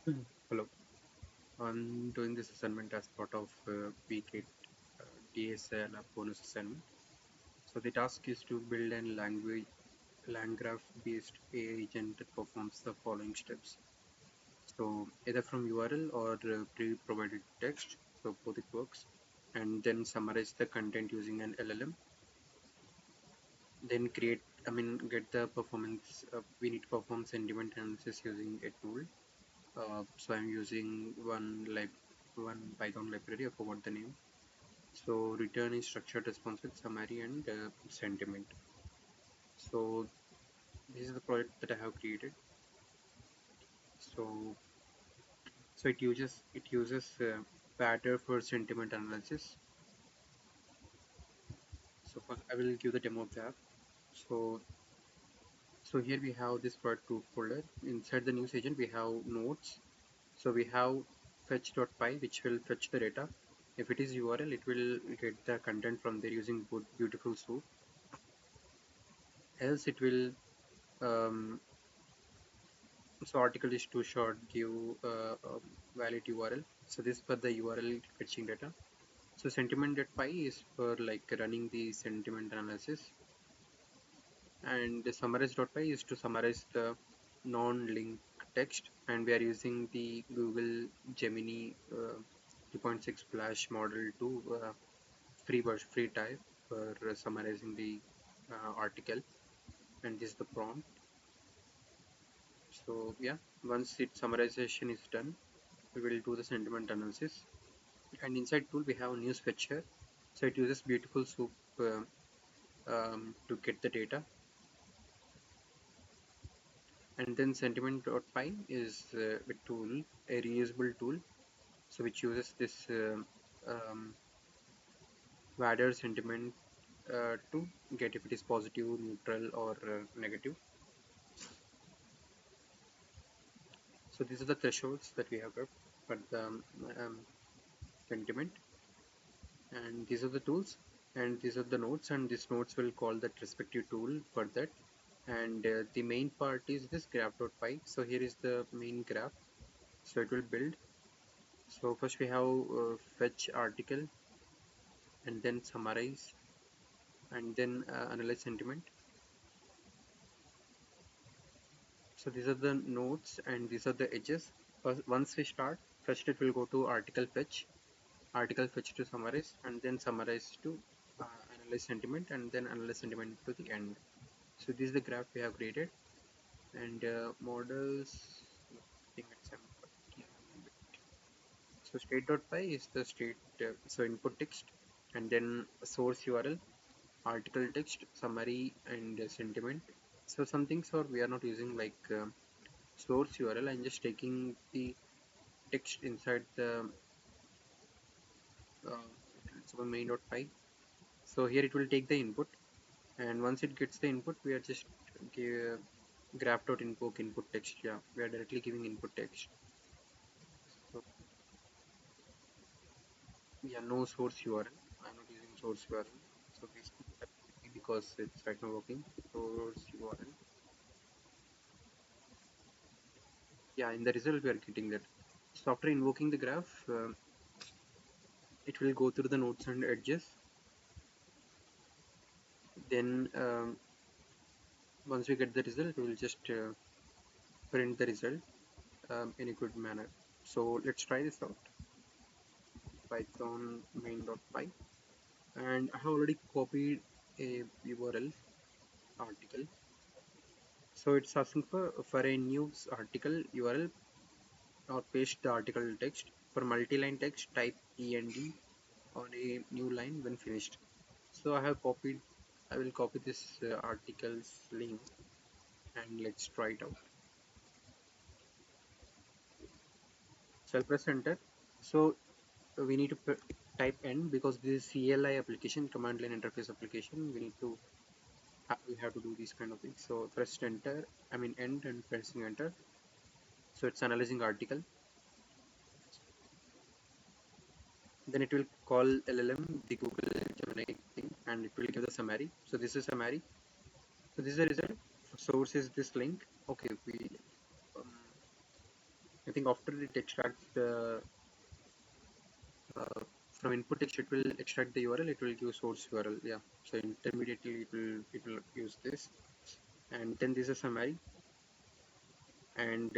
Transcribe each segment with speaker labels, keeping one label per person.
Speaker 1: Hello. I'm doing this assignment as part of week 8 DSL bonus assignment. So the task is to build an land graph based AI agent that performs the following steps. So either from URL or pre-provided text. So both it works. And then summarize the content using an LLM. Then get the performance. We need to perform sentiment analysis using a tool. So I'm using one Python library. I forgot the name. So return is structured response with summary and sentiment. So this is the project that I have created. So it uses Pattern for sentiment analysis. So first I will give the demo of that. So here we have this project root folder. Inside the news agent we have nodes. So we have fetch.py which will fetch the data. If it is URL, it will get the content from there using beautiful soup. Else it will so article is too short, give valid URL. So this for the URL fetching data. So sentiment.py is for like running the sentiment analysis, and the summarize.py is to summarize the non-link text, and we are using the Google Gemini 2.6 Flash model to free type for summarizing the article, and this is the prompt. So yeah, once its summarization is done, we will do the sentiment analysis. And inside tool we have news fetcher. So it uses beautiful soup to get the data. And then sentiment.py is a tool, a reusable tool, so which uses this Vadder sentiment to get if it is positive, neutral, or negative. So these are the thresholds that we have got for the sentiment, and these are the tools, and these are the nodes, and these nodes will call that respective tool for that. And the main part is this graph.py. So here is the main graph. So it will build. So first we have fetch article, and then summarize, and then analyze sentiment. So these are the nodes and these are the edges. Once we start, first it will go to article fetch to summarize, and then summarize to analyze sentiment, and then analyze sentiment to the end. So this is the graph we have created. And models, nothing example. So state.py is the state, so input text, and then source URL, article text, summary, and sentiment. So some things are we are not using like source URL. I'm just taking the text inside the main.py. So here it will take the input, and once it gets the input, we are just give graph.invoke input text. Yeah, we are directly giving input text. So yeah, no source URL. I'm not using source URL. So this because it's right now working. Source URL. Yeah, in the result we are getting that. So after invoking the graph, it will go through the nodes and edges. Then once we get the result, we will just print the result in a good manner. So let's try this out. Python main.py, and I have already copied a URL article. So it's asking for a news article URL, or paste the article text. For multi-line text, type END on a new line when finished. So I will copy this article's link, and let's try it out. So I'll press enter. So we need to type end because this is CLI application, command line interface application. We have to do these kind of things. So press enter, end, and pressing enter. So it's analyzing article. Then it will call LLM, the Google Gemini thing, and it will give the summary. So this is summary. So this is the result. Source is this link. Okay, um, I think after it extracts the uh, from input text, it will extract the URL. It will give source URL. Yeah. So intermediately it will use this, and then this is a summary, and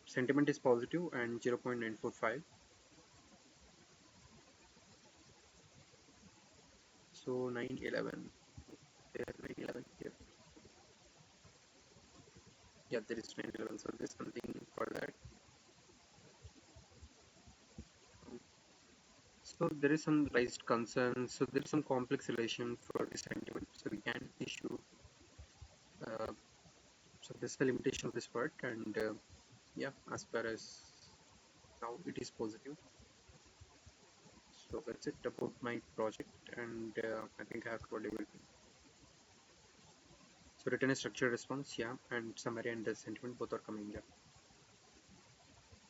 Speaker 1: sentiment is positive and 0.945. So 911. There 911 here. Yeah, there is 911. So there's something for that. So there is some raised concerns. So there is some complex relation for the sentiment. So we can issue. Uh, so this is the limitation of this part, and yeah, as far as now it is positive. So that's it about my project, and I think I have covered everything. So return a structured response, yeah, and summary and the sentiment both are coming, yeah.